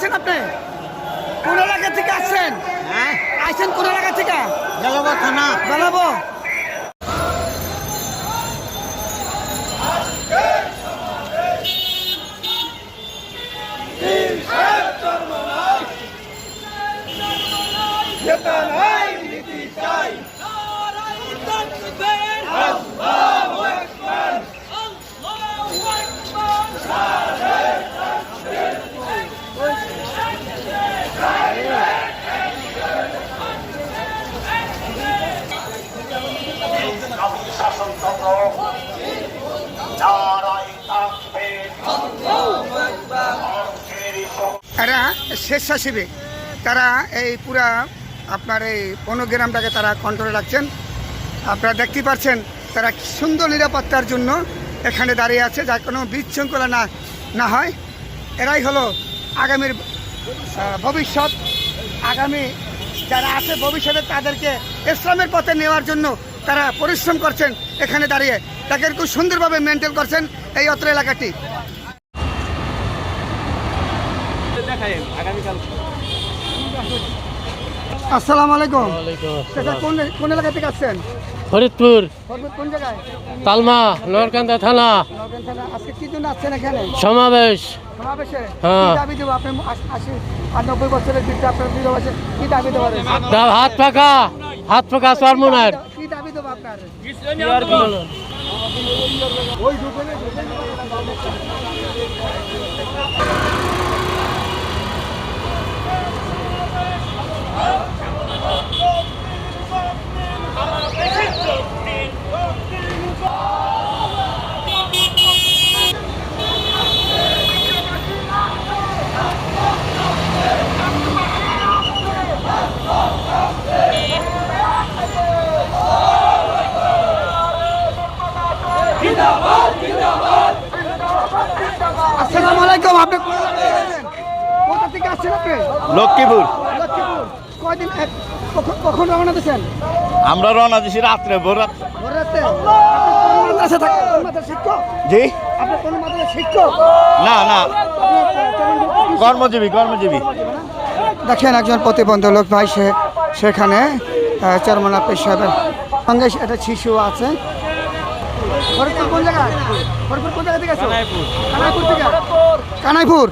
আসছেন আপনি? কোন এলাকা থেকে আসছেন? হ্যাঁ, আসছেন কোন এলাকা থেকে? গেলাবা থানা। জানাবো। এরা স্বেচ্ছাসেবী, তারা এই পুরা আপনার এই বনগ্রামটাকে তারা কন্ট্রোলে রাখছেন। আপনারা দেখতে পাচ্ছেন তারা সুন্দর নিরাপত্তার জন্য এখানে দাঁড়িয়ে আছে, যার কোনো বিশৃঙ্খলা না হয়। এরাই হলো আগামীর ভবিষ্যৎ। আগামী যারা আছে ভবিষ্যতে তাদেরকে ইসলামের পথে নেওয়ার জন্য তারা পরিশ্রম করছেন। এখানে দাঁড়িয়ে তাকে খুব সুন্দরভাবে মেনটেন করছেন এই অত্র এলাকাটি। আসসালামু আলাইকুম। কোন এলাকা থেকে আসছেন? ফরিদপুর, কোন জায়গায়? তালমা, নরকান্দা থানা। আজকে কি জন্য আসছেন এখানে? সমাবেশ। সমাবেশে হ্যাঁ। কি দাবি দেবো? আপনি 80 আর 90 বছরের বৃদ্ধ, আপনার বৃদ্ধ বয়সে কি দাবি দেবো? হাত পাকা চরমনার। কি দাবি দেবো আপনার? আসসালামু আলাইকুম। আপনি কোথা থেকে আসছেন? আপনি লক্ষ্মীপুর। লক্ষ্মীপুর। কয়দিন কখন রওনা দিয়েছেন? আমরা রওনা দিছি রাত্রে, ভোর রাত্রে। ভোর রাতে। আপনি কোন মাদ্রাসা থাকেন? কোন মাদ্রাসার শিক্ষক? জি, আপনি কোন মাদ্রাসার শিক্ষক? না না, কর্মজীবী। দেখেন একজন প্রতিবন্ধী লোক ভাই, সেখানে চরমনা পেশাবের সঙ্গে একটা শিশু আছে। ফরিদপুর কোন জায়গায়? ফরিদপুর কোন জায়গা থেকে আসছো? কানাইপুর থেকে। কানাইপুর।